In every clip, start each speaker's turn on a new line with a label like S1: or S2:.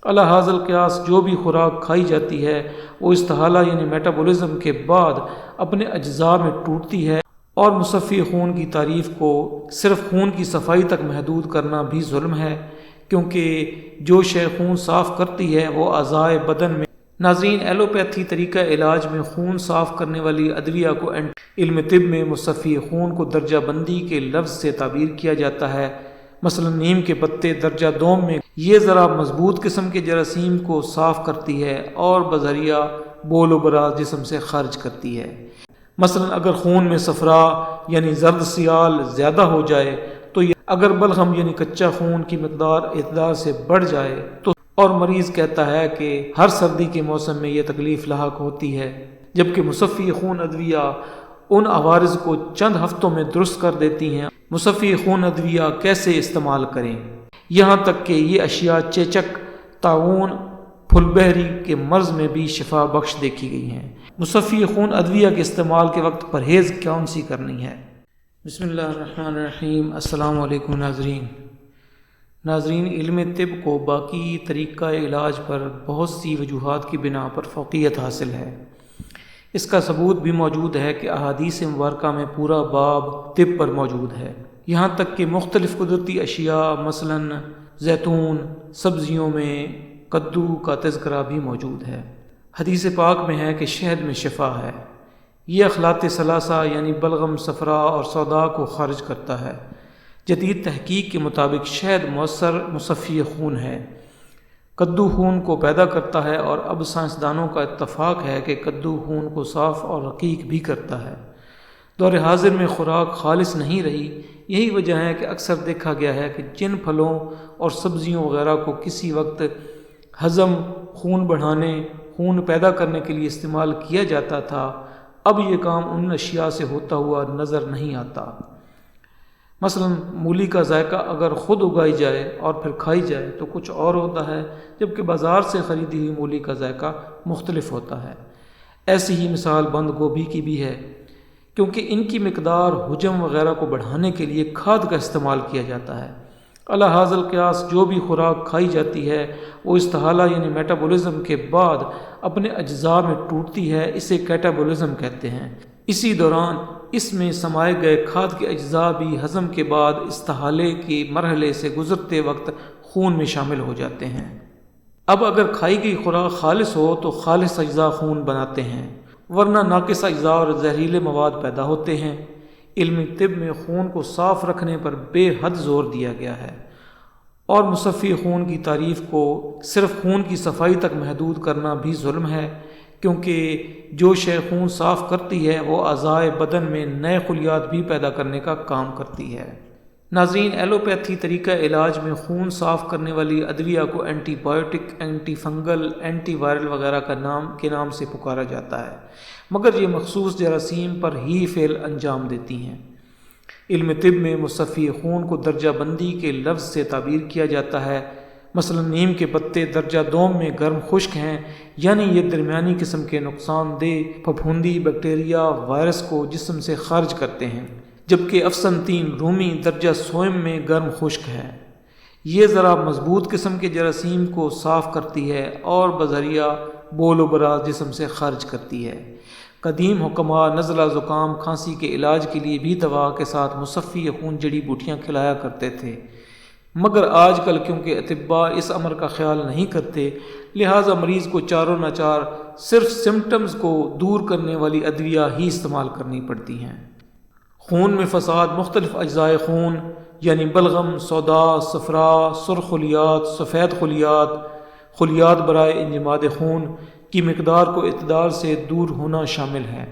S1: علی ھذا القیاس جو بھی خوراک کھائی جاتی ہے وہ استحالہ یعنی میٹابولزم کے بعد اپنے اجزاء میں ٹوٹتی ہے، اور مصفی خون کی تعریف کو صرف خون کی صفائی تک محدود کرنا بھی ظلم ہے، کیونکہ جو شے خون صاف کرتی ہے وہ اعضاء بدن میں۔ ناظرین، ایلوپیتھی طریقہ علاج میں خون صاف کرنے والی ادویہ کو علم طب میں مصفی خون کو درجہ بندی کے لفظ سے تعبیر کیا جاتا ہے۔ مثلا نیم کے پتے درجہ دوم میں یہ ذرا مضبوط قسم کے جراثیم کو صاف کرتی ہے اور بذریعہ بول و براز جسم سے خارج کرتی ہے۔ مثلا اگر خون میں صفرا یعنی زرد سیال زیادہ ہو جائے تو اگر بلغم یعنی کچا خون کی مقدار اعتدال سے بڑھ جائے تو، اور مریض کہتا ہے کہ ہر سردی کے موسم میں یہ تکلیف لاحق ہوتی ہے، جبکہ مصفی خون ادویہ ان عوارض کو چند ہفتوں میں درست کر دیتی ہیں۔ مصفی خون ادویہ کیسے استعمال کریں؟ یہاں تک کہ یہ اشیاء چیچک، طاعون، پھل بہری کے مرض میں بھی شفا بخش دیکھی گئی ہیں۔ مصفی خون ادویہ کے استعمال کے وقت پرہیز کون سی کرنی ہے؟ بسم اللہ الرحمن الرحیم۔ السلام علیکم ناظرین، علم طب کو باقی طریقہ علاج پر بہت سی وجوہات کی بنا پر فوقیت حاصل ہے۔ اس کا ثبوت بھی موجود ہے کہ احادیث مبارکہ میں پورا باب طب پر موجود ہے، یہاں تک کہ مختلف قدرتی اشیاء مثلا زیتون، سبزیوں میں کدو کا تذکرہ بھی موجود ہے۔ حدیث پاک میں ہے کہ شہد میں شفا ہے، یہ اخلاط ثلاثہ یعنی بلغم، صفرا اور سودا کو خارج کرتا ہے۔ جدید تحقیق کے مطابق شہد مؤثر مصفی خون ہے، کدو خون کو پیدا کرتا ہے، اور اب سائنسدانوں کا اتفاق ہے کہ کدو خون کو صاف اور رقیق بھی کرتا ہے۔ دور حاضر میں خوراک خالص نہیں رہی، یہی وجہ ہے کہ اکثر دیکھا گیا ہے کہ جن پھلوں اور سبزیوں وغیرہ کو کسی وقت ہضم، خون بڑھانے، خون پیدا کرنے کے لیے استعمال کیا جاتا تھا، اب یہ کام ان اشیاء سے ہوتا ہوا نظر نہیں آتا۔ مثلا مولی کا ذائقہ اگر خود اگائی جائے اور پھر کھائی جائے تو کچھ اور ہوتا ہے، جبکہ بازار سے خریدی ہوئی مولی کا ذائقہ مختلف ہوتا ہے۔ ایسی ہی مثال بند گوبھی کی بھی ہے، کیونکہ ان کی مقدار حجم وغیرہ کو بڑھانے کے لیے کھاد کا استعمال کیا جاتا ہے۔ علی ھذا القیاس جو بھی خوراک کھائی جاتی ہے وہ استحالہ یعنی میٹابولزم کے بعد اپنے اجزاء میں ٹوٹتی ہے، اسے کیٹابولزم کہتے ہیں۔ اسی دوران اس میں سمائے گئے کھاد کے اجزاء بھی ہضم کے بعد استحالے کے مرحلے سے گزرتے وقت خون میں شامل ہو جاتے ہیں۔ اب اگر کھائی گئی خوراک خالص ہو تو خالص اجزاء خون بناتے ہیں، ورنہ ناقص اجزاء اور زہریلے مواد پیدا ہوتے ہیں۔ علم طب میں خون کو صاف رکھنے پر بے حد زور دیا گیا ہے، اور مصفی خون کی تعریف کو صرف خون کی صفائی تک محدود کرنا بھی ظلم ہے، کیونکہ جو شے خون صاف کرتی ہے وہ اعضاء بدن میں نئے خلیات بھی پیدا کرنے کا کام کرتی ہے۔ ناظرین، ایلوپیتھی طریقہ علاج میں خون صاف کرنے والی ادویہ کو antibiotic, antifungal, antiviral وغیرہ کے نام سے پکارا جاتا ہے، مگر یہ مخصوص جراثیم پر ہی فعل انجام دیتی ہیں۔ علم طب میں مصفی خون کو درجہ بندی کے لفظ سے تعبیر کیا جاتا ہے۔ مثلا نیم کے پتے درجہ دوم میں گرم خشک ہیں، یعنی یہ درمیانی قسم کے نقصان دہ پھپھوندی بیکٹیریا وائرس کو جسم سے خارج کرتے ہیں، جبکہ افسنتین رومی درجہ سوئم میں گرم خشک ہے، یہ ذرا مضبوط قسم کے جراثیم کو صاف کرتی ہے اور بذریعہ بول و براز جسم سے خارج کرتی ہے۔ قدیم حکماء نزلہ، زکام، کھانسی کے علاج کے لیے بھی دوا کے ساتھ مصفی خون جڑی بوٹیاں کھلایا کرتے تھے، مگر آج کل کیونکہ اطباء اس امر کا خیال نہیں کرتے، لہٰذا مریض کو چاروں ناچار صرف سمٹمز کو دور کرنے والی ادویہ ہی استعمال کرنی پڑتی ہیں۔ خون میں فساد مختلف اجزاء خون یعنی بلغم، سودا، صفرا، سرخ خلیات، سفید خلیات، خلیات برائے انجماد خون کی مقدار کو اعتدال سے دور ہونا شامل ہے۔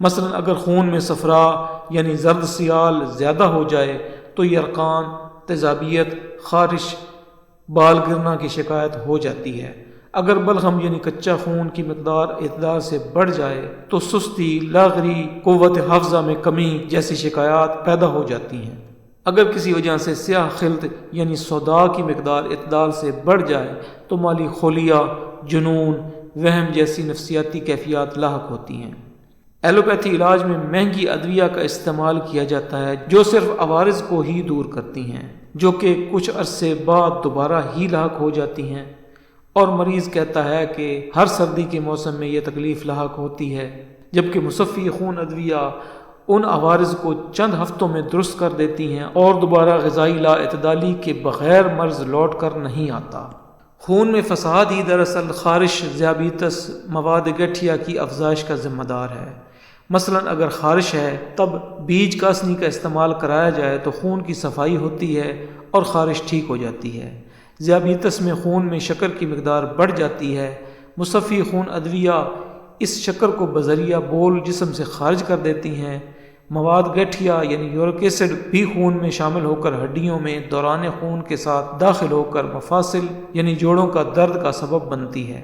S1: مثلا اگر خون میں صفرا یعنی زرد سیال زیادہ ہو جائے تو یرقان، تیزابیت، خارش، بال گرنا کی شکایت ہو جاتی ہے۔ اگر بلغم یعنی کچا خون کی مقدار اعتدال سے بڑھ جائے تو سستی، لاغری، قوت حافظہ میں کمی جیسی شکایات پیدا ہو جاتی ہیں۔ اگر کسی وجہ سے سیاہ خلط یعنی سودا کی مقدار اعتدال سے بڑھ جائے تو مالی خلیہ، جنون، وہم جیسی نفسیاتی کیفیات لاحق ہوتی ہیں۔ ایلوپیتھی علاج میں مہنگی ادویہ کا استعمال کیا جاتا ہے جو صرف عوارض کو ہی دور کرتی ہیں، جو کہ کچھ عرصے بعد دوبارہ ہی لاحق ہو جاتی ہیں، اور مریض کہتا ہے کہ ہر سردی کے موسم میں یہ تکلیف لاحق ہوتی ہے، جبکہ مصفی خون ادویہ ان عوارض کو چند ہفتوں میں درست کر دیتی ہیں اور دوبارہ غذائی لا اعتدالی کے بغیر مرض لوٹ کر نہیں آتا۔ خون میں فساد ہی دراصل خارش، ذیابیطس، مواد گٹھیا کی افزائش کا ذمہ دار ہے۔ مثلا اگر خارش ہے تب بیج کاسنی کا استعمال کرایا جائے تو خون کی صفائی ہوتی ہے اور خارش ٹھیک ہو جاتی ہے۔ ذیابیطس میں خون میں شکر کی مقدار بڑھ جاتی ہے۔ مصفی خون ادویہ اس شکر کو بذریعہ بول جسم سے خارج کر دیتی ہیں۔ مواد گٹھیا یعنی یورک ایسڈ بھی خون میں شامل ہو کر ہڈیوں میں دوران خون کے ساتھ داخل ہو کر مفاصل یعنی جوڑوں کا درد کا سبب بنتی ہے۔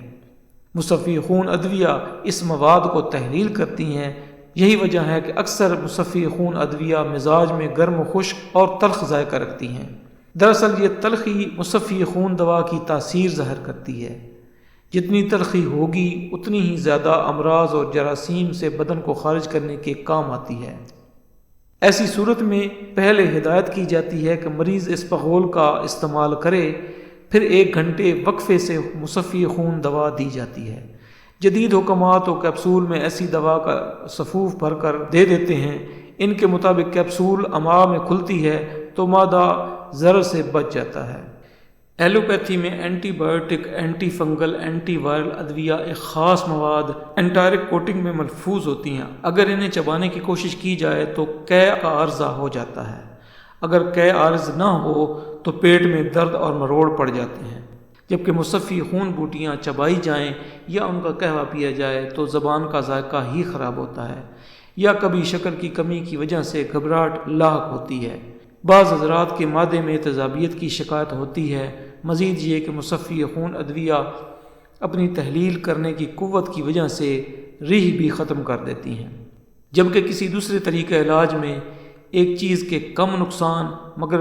S1: مصفی خون ادویہ اس مواد کو تحلیل کرتی ہیں۔ یہی وجہ ہے کہ اکثر مصفی خون ادویہ مزاج میں گرم و خشک اور تلخ ذائقہ رکھتی ہیں۔ دراصل یہ تلخی مصفی خون دوا کی تاثیر ظاہر کرتی ہے۔ جتنی تلخی ہوگی اتنی ہی زیادہ امراض اور جراثیم سے بدن کو خارج کرنے کے کام آتی ہے۔ ایسی صورت میں پہلے ہدایت کی جاتی ہے کہ مریض اس پغول کا استعمال کرے، پھر 1 گھنٹے وقفے سے مصفی خون دوا دی جاتی ہے۔ جدید حکمات و کیپسول میں ایسی دوا کا صفوف بھر کر دے دیتے ہیں۔ ان کے مطابق کیپسول امعاء میں کھلتی ہے تو معدہ ضرر سے بچ جاتا ہے۔ ایلوپیتھی میں antibiotic, antifungal, antiviral ادویہ ایک خاص مواد اینٹائرک کوٹنگ میں ملفوظ ہوتی ہیں۔ اگر انہیں چبانے کی کوشش کی جائے تو قے کا عارضہ ہو جاتا ہے۔ اگر قے عارض نہ ہو تو پیٹ میں درد اور مروڑ پڑ جاتے ہیں۔ جبکہ مصفی خون بوٹیاں چبائی جائیں یا ان کا قہوہ پیا جائے تو زبان کا ذائقہ ہی خراب ہوتا ہے، یا کبھی شکر کی کمی کی وجہ سے گھبراہٹ لاحق ہوتی ہے۔ بعض حضرات کے معدے میں تیزابیت کی شکایت ہوتی ہے۔ مزید یہ کہ مصفی خون ادویہ اپنی تحلیل کرنے کی قوت کی وجہ سے ریح بھی ختم کر دیتی ہیں، جبکہ کسی دوسرے طریقہ علاج میں ایک چیز کے کم نقصان مگر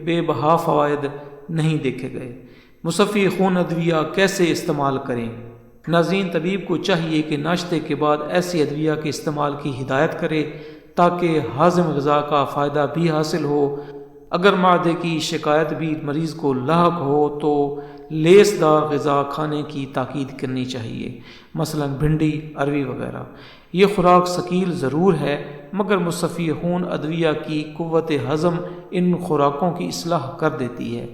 S1: بے بہا فوائد نہیں دیکھے گئے۔ مصفی خون ادویہ کیسے استعمال کریں؟ ناظرین، طبیب کو چاہیے کہ ناشتے کے بعد ایسی ادویہ کے استعمال کی ہدایت کرے تاکہ ہاضم غذا کا فائدہ بھی حاصل ہو۔ اگر معدے کی شکایت بھی مریض کو لاحق ہو تو لیس دار غذا کھانے کی تاکید کرنی چاہیے، مثلا بھنڈی، اروی وغیرہ۔ یہ خوراک ثقیل ضرور ہے مگر مصفی خون ادویہ کی قوت ہضم ان خوراکوں کی اصلاح کر دیتی ہے۔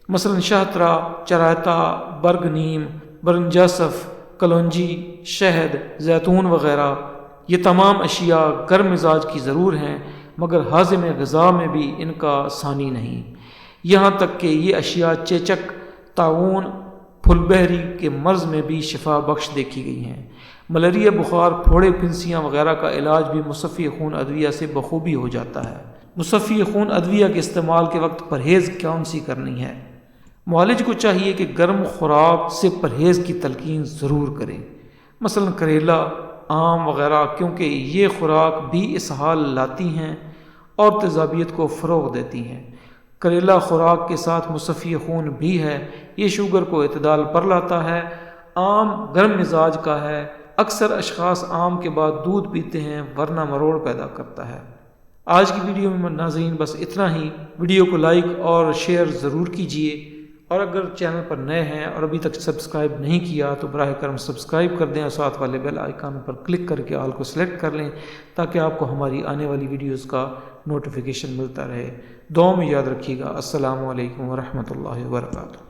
S1: مثلا شہترہ، چرائتا، برگ نیم، برنجاسف، کلونجی، شہد، زیتون وغیرہ، یہ تمام اشیاء گرم مزاج کی ضرور ہیں مگر ہاضم غذا میں بھی ان کا ثانی نہیں۔ یہاں تک کہ یہ اشیاء چیچک، طاعون، پھل بہری کے مرض میں بھی شفا بخش دیکھی گئی ہیں۔ ملیریا، بخار، پھوڑے، پھنسیاں وغیرہ کا علاج بھی مصفی خون ادویہ سے بخوبی ہو جاتا ہے۔ مصفی خون ادویہ کے استعمال کے وقت پرہیز کون سی کرنی ہے؟ معالج کو چاہیے کہ گرم خوراک سے پرہیز کی تلقین ضرور کرے، مثلا کریلا، آم وغیرہ، کیونکہ یہ خوراک بھی اسہال لاتی ہیں اور تیزابیت کو فروغ دیتی ہیں۔ کریلا خوراک کے ساتھ مصفی خون بھی ہے، یہ شوگر کو اعتدال پر لاتا ہے۔ آم گرم مزاج کا ہے، اکثر اشخاص آم کے بعد دودھ پیتے ہیں ورنہ مروڑ پیدا کرتا ہے۔ آج کی ویڈیو میں ناظرین بس اتنا ہی۔ ویڈیو کو لائک اور شیئر ضرور کیجیے، اور اگر چینل پر نئے ہیں اور ابھی تک سبسکرائب نہیں کیا تو براہ کرم سبسکرائب کر دیں اور ساتھ والے بیل آئیکن پر کلک کر کے آل کو سلیکٹ کر لیں تاکہ آپ کو ہماری آنے والی ویڈیوز کا نوٹیفیکیشن ملتا رہے۔ دعاؤں میں یاد رکھیے گا۔ السلام علیکم ورحمۃ اللہ وبرکاتہ۔